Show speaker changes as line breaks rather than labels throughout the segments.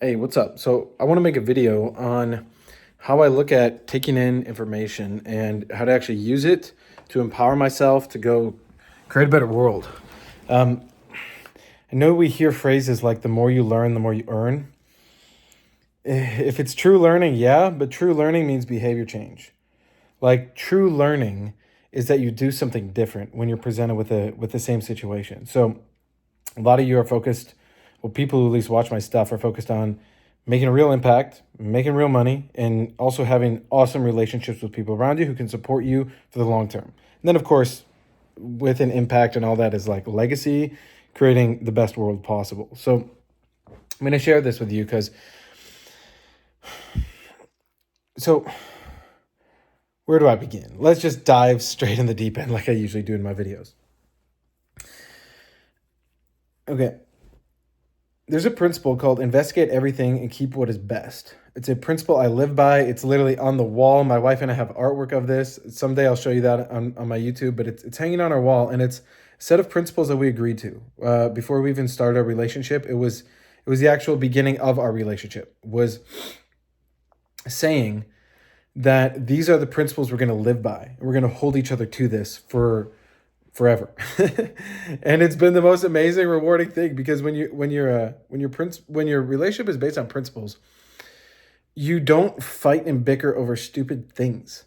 Hey, what's up? So, I want to make a video on how I look at taking in information and how to actually use it to empower myself to go create a better world. Um, I know we hear phrases like the more you learn, the more you earn. If it's true learning, yeah, but true learning means behavior change. Like true learning is that you do something different when you're presented with the same situation. So, a lot of you are focused, well, people who at least watch my stuff are focused on making a real impact, making real money, and also having awesome relationships with people around you who can support you for the long term. And then, of course, with an impact and all that is like legacy, creating the best world possible. So I'm going to share this with you because, so where do I begin? Let's just dive straight in the deep end like I usually do in my videos. Okay, there's a principle called investigate everything and keep what is best. It's a principle I live by. It's literally on the wall. My wife and I have artwork of this. Someday I'll show you that on my YouTube, but it's hanging on our wall, and it's a set of principles that we agreed to before we even started our relationship. It was the actual beginning of our relationship, was saying that these are the principles we're going to live by, and we're going to hold each other to this for forever. And it's been the most amazing, rewarding thing because when your relationship is based on principles, you don't fight and bicker over stupid things.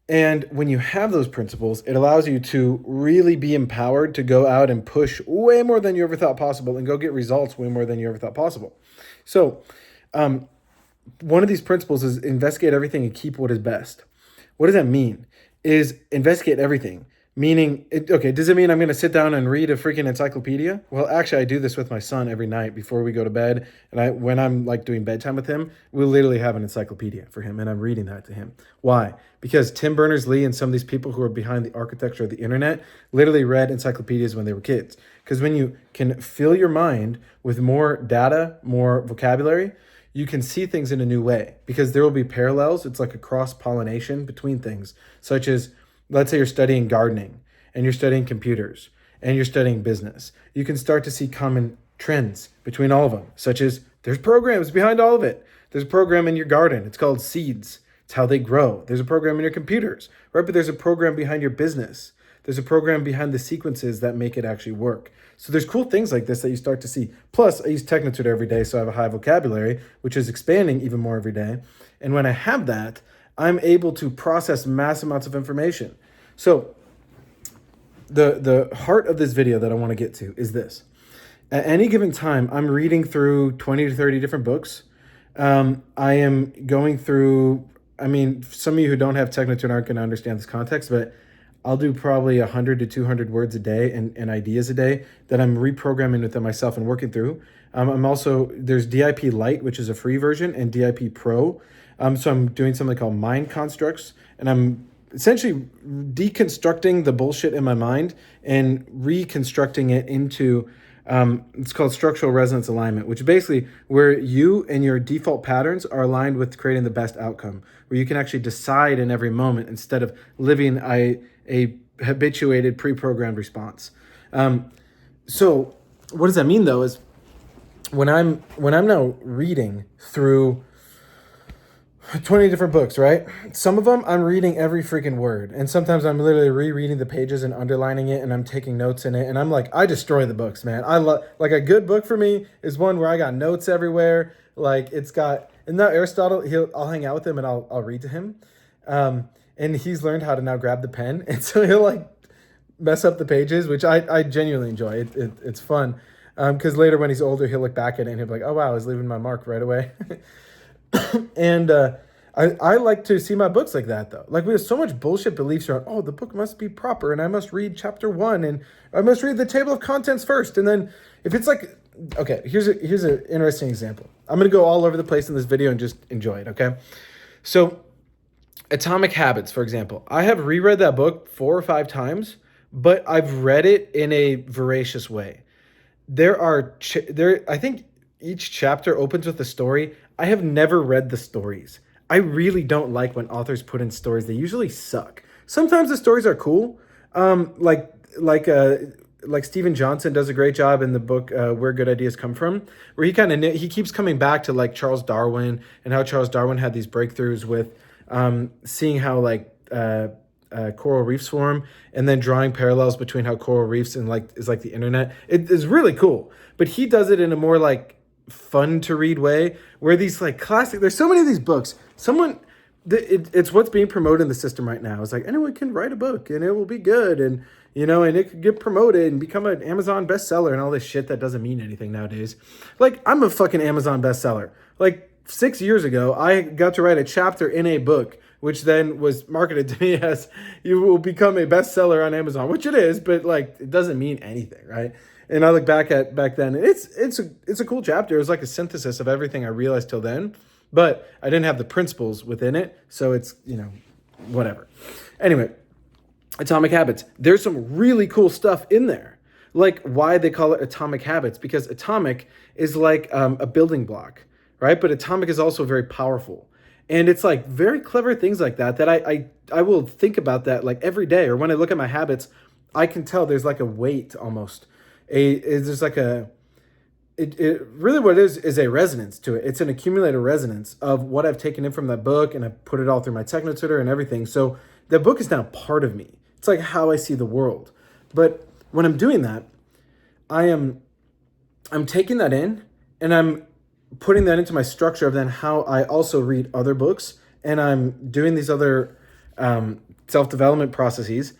And when you have those principles, it allows you to really be empowered to go out and push way more than you ever thought possible and go get results way more than you ever thought possible. So, one of these principles is investigate everything and keep what is best. What does that mean? Is investigate everything. Meaning, okay, does it mean I'm going to sit down and read a freaking encyclopedia? Well, actually, I do this with my son every night before we go to bed. And when I'm like doing bedtime with him, we literally have an encyclopedia for him, and I'm reading that to him. Why? Because Tim Berners-Lee and some of these people who are behind the architecture of the internet literally read encyclopedias when they were kids. Because when you can fill your mind with more data, more vocabulary, you can see things in a new way because there will be parallels. It's like a cross pollination between things, such as, let's say you're studying gardening and you're studying computers and you're studying business. You can start to see common trends between all of them, such as there's programs behind all of it. There's a program in your garden. It's called seeds. It's how they grow. There's a program in your computers, right? But there's a program behind your business. There's a program behind the sequences that make it actually work. So there's cool things like this that you start to see. Plus, I use Technotutor every day, so I have a high vocabulary, which is expanding even more every day. And when I have that, I'm able to process mass amounts of information. So the heart of this video that I want to get to is this. At any given time, I'm reading through 20 to 30 different books. I am going through, I mean, some of you who don't have Technotutor aren't going to understand this context, but I'll do probably 100 to 200 words a day and ideas a day that I'm reprogramming within myself and working through. I'm also, there's DIP Lite, which is a free version, and DIP Pro. So I'm doing something called mind constructs, and I'm essentially deconstructing the bullshit in my mind and reconstructing it into, it's called structural resonance alignment, which is basically where you and your default patterns are aligned with creating the best outcome, where you can actually decide in every moment instead of living a habituated pre-programmed response. So what does that mean though is when I'm now reading through 20 different books, right? Some of them I'm reading every freaking word. And sometimes I'm literally rereading the pages and underlining it and I'm taking notes in it. And I'm like, I destroy the books, man. I love, like, a good book for me is one where I got notes everywhere. Like it's got, and now Aristotle, I'll hang out with him and I'll read to him. And he's learned how to now grab the pen. And so he'll like mess up the pages, which I genuinely enjoy. It's fun. Because later when he's older, he'll look back at it and he'll be like, oh wow, I was leaving my mark right away. And I like to see my books like that though. Like we have so much bullshit beliefs around, oh, the book must be proper and I must read chapter 1 and I must read the table of contents first. And then if it's like, okay, here's an interesting example. I'm going to go all over the place in this video and just enjoy it, okay? So Atomic Habits, for example. I have reread that book 4 or 5 times, but I've read it in a voracious way. I think each chapter opens with a story. I have never read the stories. I really don't like when authors put in stories. They usually suck. Sometimes the stories are cool. Like like Steven Johnson does a great job in the book Where Good Ideas Come From, where he keeps coming back to like Charles Darwin and how Charles Darwin had these breakthroughs with seeing how like coral reefs form, and then drawing parallels between how coral reefs and like is like the internet. It is really cool, but he does it in a more like fun to read way, where these like classic, there's so many of these books. It's what's being promoted in the system right now. It's like anyone can write a book and it will be good, and and it could get promoted and become an Amazon bestseller and all this shit that doesn't mean anything nowadays. Like, I'm a fucking Amazon bestseller. Like 6 years ago, I got to write a chapter in a book, which then was marketed to me as you will become a bestseller on Amazon, which it is, but like it doesn't mean anything, right? And I look back then, it's a cool chapter. It was like a synthesis of everything I realized till then, but I didn't have the principles within it, so it's whatever. Anyway, Atomic Habits. There's some really cool stuff in there, like why they call it Atomic Habits, because atomic is like a building block, right? But atomic is also very powerful. And it's like very clever things like that I will think about that like every day, or when I look at my habits, I can tell there's like a weight almost. There's like it really what it is a resonance to it. It's an accumulated resonance of what I've taken in from that book, and I put it all through my TechnoTutor and everything. So the book is now part of me. It's like how I see the world. But when I'm doing that, I'm taking that in, and I'm putting that into my structure of then how I also read other books, and I'm doing these other self-development processes,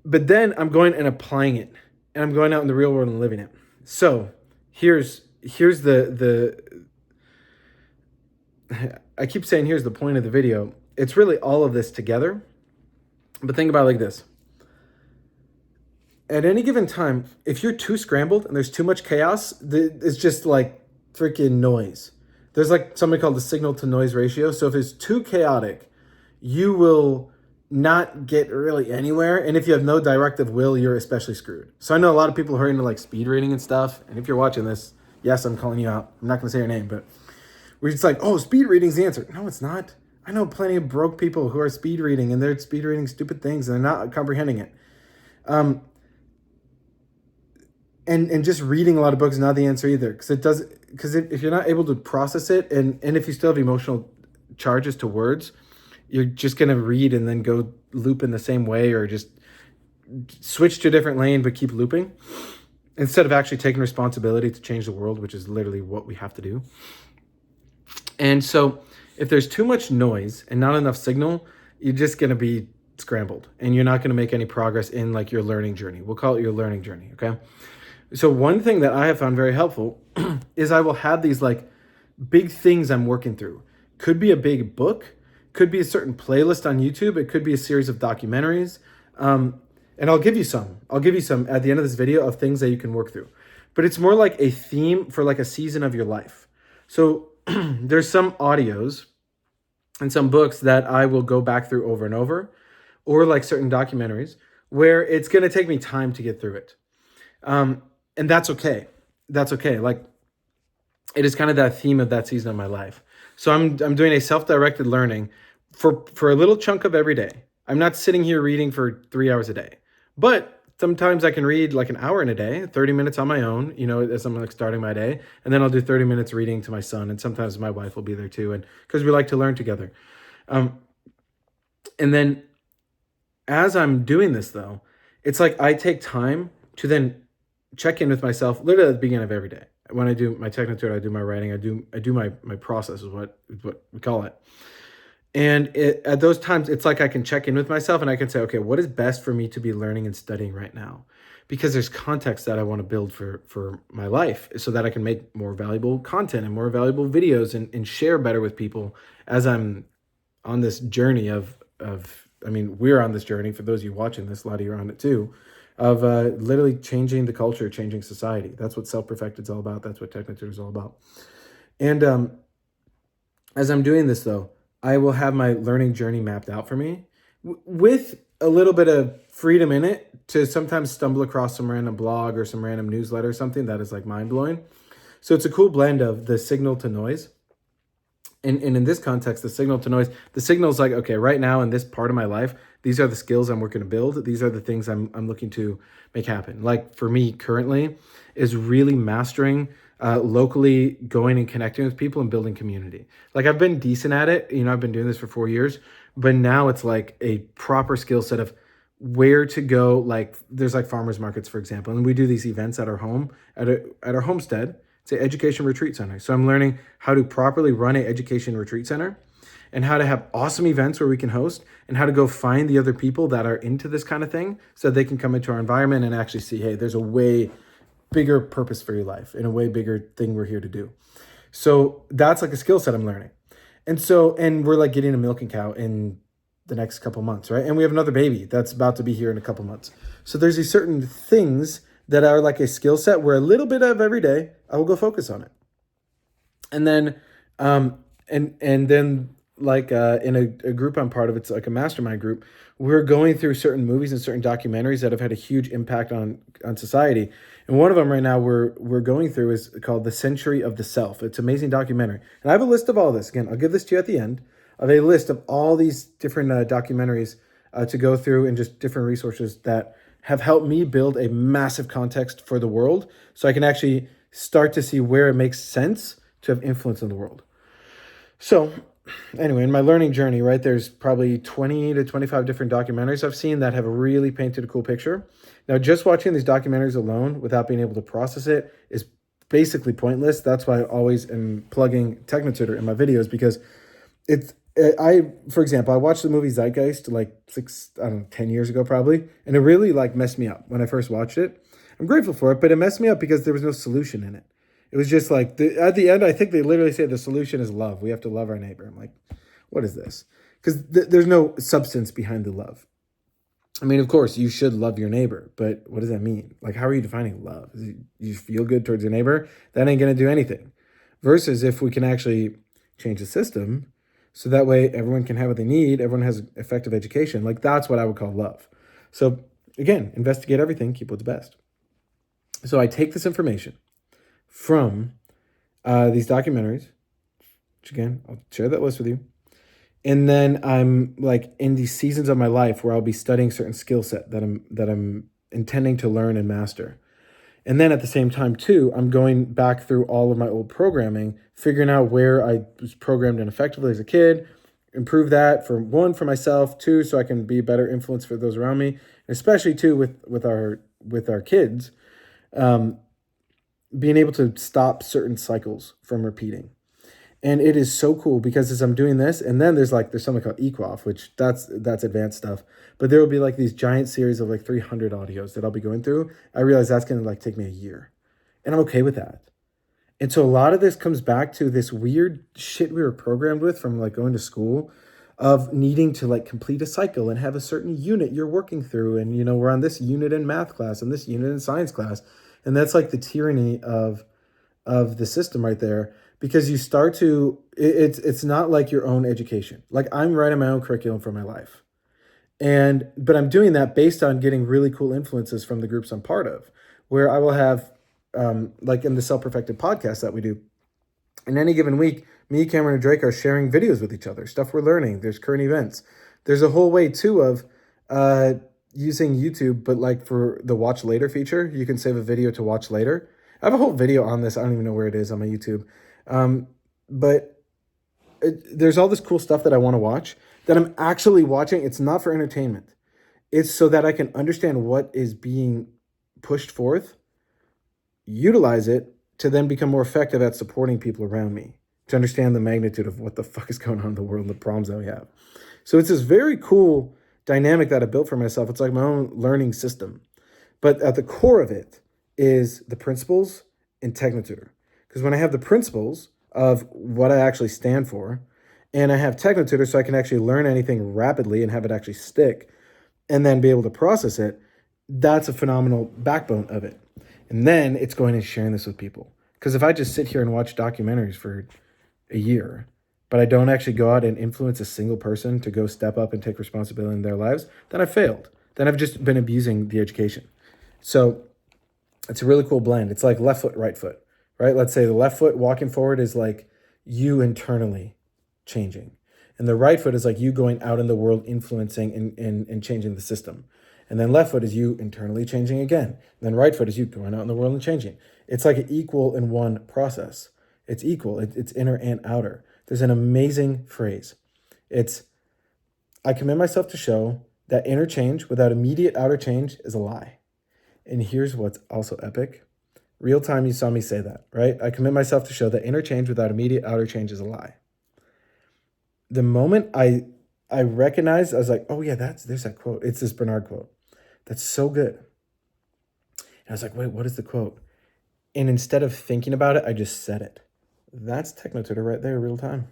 but then I'm going and applying it, and I'm going out in the real world and living it. So here's the I keep saying here's the point of the video. It's really all of this together, but think about it like this. At any given time, if you're too scrambled and there's too much chaos, it's just like freaking noise. There's like something called the signal to noise ratio. So if it's too chaotic, you will not get really anywhere. And if you have no directive will, you're especially screwed. So I know a lot of people are into like speed reading and stuff. And if you're watching this, yes, I'm calling you out. I'm not going to say your name, but we're just like, oh, speed reading's the answer. No, it's not. I know plenty of broke people who are speed reading, and they're speed reading stupid things and they're not comprehending it. And just reading a lot of books is not the answer either, because if you're not able to process it, and if you still have emotional charges to words, you're just going to read and then go loop in the same way, or just switch to a different lane but keep looping instead of actually taking responsibility to change the world, which is literally what we have to do. And so if there's too much noise and not enough signal, you're just going to be scrambled, and you're not going to make any progress in like your learning journey. We'll call it your learning journey, okay? So one thing that I have found very helpful is I will have these like big things I'm working through. Could be a big book, could be a certain playlist on YouTube, it could be a series of documentaries. And I'll give you some at the end of this video of things that you can work through. But it's more like a theme for like a season of your life. So there's some audios and some books that I will go back through over and over, or like certain documentaries where it's going to take me time to get through it. And that's okay. That's okay. Like, it is kind of that theme of that season of my life. So I'm doing a self-directed learning for a little chunk of every day. I'm not sitting here reading for 3 hours a day, but sometimes I can read like an hour in a day, 30 minutes on my own, as I'm like starting my day. And then I'll do 30 minutes reading to my son. And sometimes my wife will be there too. And because we like to learn together. And then as I'm doing this though, it's like I take time to then check in with myself literally at the beginning of every day. When I do my TechnoTutor, I do my writing, I do my process is what we call it. And at those times, it's like I can check in with myself and I can say, okay, what is best for me to be learning and studying right now? Because there's context that I want to build for my life so that I can make more valuable content and more valuable videos and share better with people as I'm on this journey we're on this journey. For those of you watching this, a lot of you are on it too, of literally changing the culture, changing society. That's what Self-Perfected is all about. That's what TechnoTutor is all about. And as I'm doing this though, I will have my learning journey mapped out for me with a little bit of freedom in it to sometimes stumble across some random blog or some random newsletter or something that is like mind-blowing. So it's a cool blend of the signal to noise. And in this context, the signal to noise, the signal is like, okay, right now in this part of my life, These are the skills I'm working to build. These are the things I'm looking to make happen. Like for me currently is really mastering locally going and connecting with people and building community. Like I've been decent at it. I've been doing this for 4 years, but now it's like a proper skill set of where to go. Like there's like farmers markets, for example, and we do these events at our home, at our homestead. It's an education retreat center. So I'm learning how to properly run an education retreat center and how to have awesome events where we can host and how to go find the other people that are into this kind of thing so they can come into our environment and actually see, hey, there's a way bigger purpose for your life and a way bigger thing we're here to do. So that's like a skill set I'm learning. And we're like getting a milking cow in the next couple months, right? And we have another baby that's about to be here in a couple months. So there's these certain things that are like a skill set where a little bit of every day I will go focus on it. And then and then like in a group I'm part of, it's like a mastermind group. We're going through certain movies and certain documentaries that have had a huge impact on society. And one of them right now we're going through is called The Century of the Self. It's an amazing documentary. And I have a list of all this. Again, I'll give this to you at the end of a list of all these different documentaries to go through and just different resources that have helped me build a massive context for the world so I can actually start to see where it makes sense to have influence in the world. So anyway, in my learning journey, right, there's probably 20 to 25 different documentaries I've seen that have really painted a cool picture. Now, just watching these documentaries alone without being able to process it is basically pointless. That's why I always am plugging Technotutor in my videos, because for example, I watched the movie Zeitgeist like 10 years ago probably, and it really like messed me up when I first watched it. I'm grateful for it, but it messed me up because there was no solution in it. It was just like, at the end, I think they literally say the solution is love. We have to love our neighbor. I'm like, what is this? Because there's no substance behind the love. I mean, of course, you should love your neighbor, but what does that mean? Like, how are you defining love? You feel good towards your neighbor? That ain't going to do anything. Versus if we can actually change the system so that way everyone can have what they need, everyone has effective education. Like, that's what I would call love. So again, investigate everything, keep what's best. So I take this information from these documentaries, which again, I'll share that list with you. And then I'm like in these seasons of my life where I'll be studying certain skill set that I'm intending to learn and master. And then at the same time too, I'm going back through all of my old programming, figuring out where I was programmed ineffectively as a kid, improve that for myself, two, so I can be a better influence for those around me, and especially too with our kids, being able to stop certain cycles from repeating. And it is so cool because as I'm doing this, and then there's something called EQOF, which that's advanced stuff. But there will be like these giant series of like 300 audios that I'll be going through. I realize that's going to like take me a year. And I'm okay with that. And so a lot of this comes back to this weird shit we were programmed with from like going to school of needing to like complete a cycle and have a certain unit you're working through. And, we're on this unit in math class and this unit in science class. And that's like the tyranny of the system right there. Because you start to, it's not like your own education. Like I'm writing my own curriculum for my life. But I'm doing that based on getting really cool influences from the groups I'm part of, where I will have, like in the Self-Perfected podcast that we do, in any given week, me, Cameron, and Drake are sharing videos with each other, stuff we're learning. There's current events. There's a whole way too of using YouTube, but like for the watch later feature, you can save a video to watch later. I have a whole video on this. I don't even know where it is on my YouTube. But there's all this cool stuff that I want to watch that I'm actually watching. It's not for entertainment. It's so that I can understand what is being pushed forth, utilize it to then become more effective at supporting people around me, to understand the magnitude of what the fuck is going on in the world and the problems that we have. So it's this very cool dynamic that I built for myself. It's like my own learning system. But at the core of it is the principles and Technotutor. Because when I have the principles of what I actually stand for, and I have Technotutor so I can actually learn anything rapidly and have it actually stick, and then be able to process it, that's a phenomenal backbone of it. And then it's going and sharing this with people. Because if I just sit here and watch documentaries for a year, but I don't actually go out and influence a single person to go step up and take responsibility in their lives, then I failed. Then I've just been abusing the education. So it's a really cool blend. It's like left foot, right foot. Right? Let's say the left foot walking forward is like you internally changing. And the right foot is like you going out in the world, influencing and changing the system. And then left foot is you internally changing again. And then right foot is you going out in the world and changing. It's like an equal in one process. It's equal. It's inner and outer. There's an amazing phrase. It's, I commit myself to show that inner change without immediate outer change is a lie. And here's what's also epic. Real time, you saw me say that, right? I commit myself to show that inner change without immediate outer change is a lie. The moment I recognized, I was like, oh yeah, there's that quote. It's this Bernard quote. That's so good. And I was like, wait, what is the quote? And instead of thinking about it, I just said it. That's TechnoTutor right there, real time.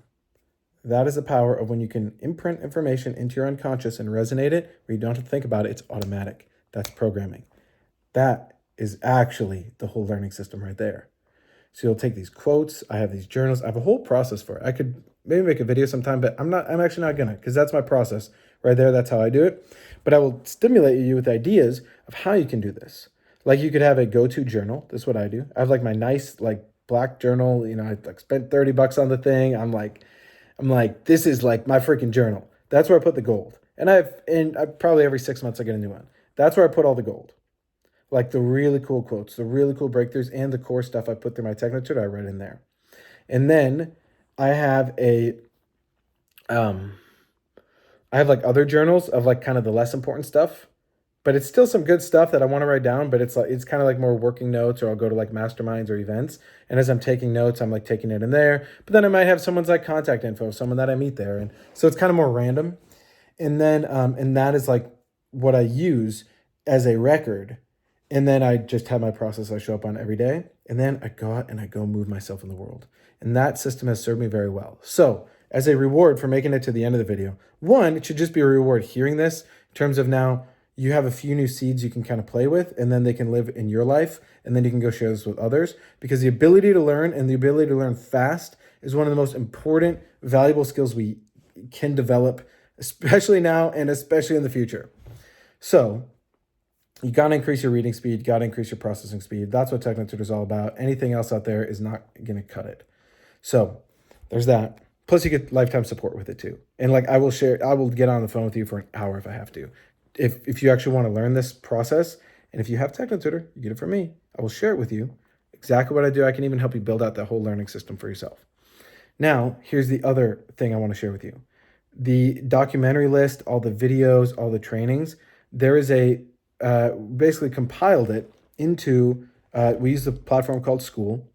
That is the power of when you can imprint information into your unconscious and resonate it, where you don't have to think about it, it's automatic. That's programming. That is actually the whole learning system right there. So you'll take these quotes, I have these journals, I have a whole process for it. I could maybe make a video sometime, but I'm actually not gonna, because that's my process right there. That's how I do it. But I will stimulate you with ideas of how you can do this. Like you could have a go-to journal. This is what I do. I have like my nice like black journal. You know, I like spent $30 on the thing. I'm like, this is like my freaking journal. That's where I put the gold. And I probably every 6 months I get a new one. That's where I put all the gold. Like the really cool quotes, the really cool breakthroughs, and the core stuff I put through my TechnoTutor, I read in there. And then I have I have like other journals of like kind of the less important stuff, but it's still some good stuff that I want to write down, but it's kind of like more working notes, or I'll go to like masterminds or events. And as I'm taking notes, I'm like taking it in there, but then I might have someone's like contact info, someone that I meet there. And so it's kind of more random. And then, and that is like what I use as a record. And then I just have my process I show up on every day. And then I go out and I go move myself in the world. And that system has served me very well. So as a reward for making it to the end of the video, one, it should just be a reward hearing this in terms of now you have a few new seeds you can kind of play with, and then they can live in your life, and then you can go share this with others, because the ability to learn and the ability to learn fast is one of the most important, valuable skills we can develop, especially now and especially in the future. So you got to increase your reading speed, got to increase your processing speed. That's what TechnoTutor is all about. Anything else out there is not going to cut it. So there's that. Plus you get lifetime support with it too. And like I will get on the phone with you for an hour if I have to. If you actually want to learn this process, and if you have TechnoTutor, you get it from me. I will share it with you. Exactly what I do. I can even help you build out that whole learning system for yourself. Now, here's the other thing I want to share with you. The documentary list, all the videos, all the trainings, there is basically compiled it into, we use the platform called School,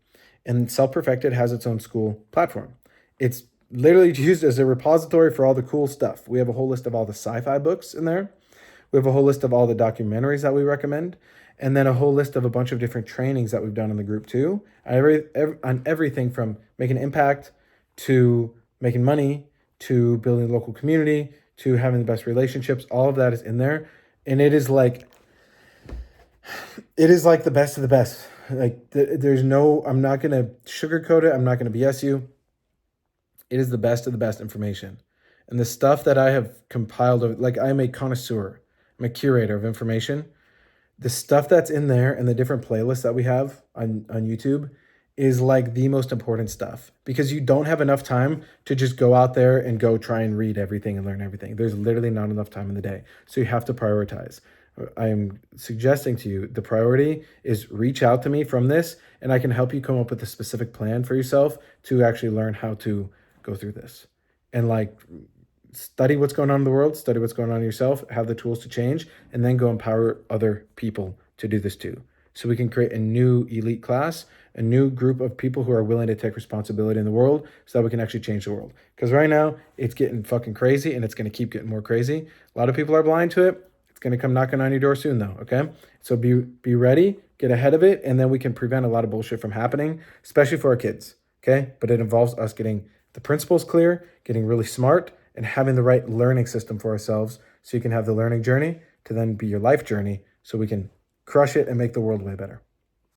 and Self Perfected has its own School platform. It's literally used as a repository for all the cool stuff. We have a whole list of all the sci-fi books in there. We have a whole list of all the documentaries that we recommend, and then a whole list of a bunch of different trainings that we've done in the group too, on everything from making impact to making money to building a local community to having the best relationships. All of that is in there, and it is like the best of the best. Like there's no, I'm not going to sugarcoat it. I'm not going to BS you. It is the best of the best information. And the stuff that I have compiled, like I'm a connoisseur, I'm a curator of information. The stuff that's in there and the different playlists that we have on YouTube is like the most important stuff, because you don't have enough time to just go out there and go try and read everything and learn everything. There's literally not enough time in the day. So you have to prioritize. I am suggesting to you, the priority is reach out to me from this, and I can help you come up with a specific plan for yourself to actually learn how to go through this. And like, study what's going on in the world, study what's going on in yourself, have the tools to change, and then go empower other people to do this too. So we can create a new elite class, a new group of people who are willing to take responsibility in the world, so that we can actually change the world. Because right now, it's getting fucking crazy, and it's going to keep getting more crazy. A lot of people are blind to it. It's going to come knocking on your door soon though, okay? So be ready, get ahead of it, and then we can prevent a lot of bullshit from happening, especially for our kids, okay? But it involves us getting the principles clear, getting really smart, and having the right learning system for ourselves, so you can have the learning journey to then be your life journey, so we can crush it and make the world way better.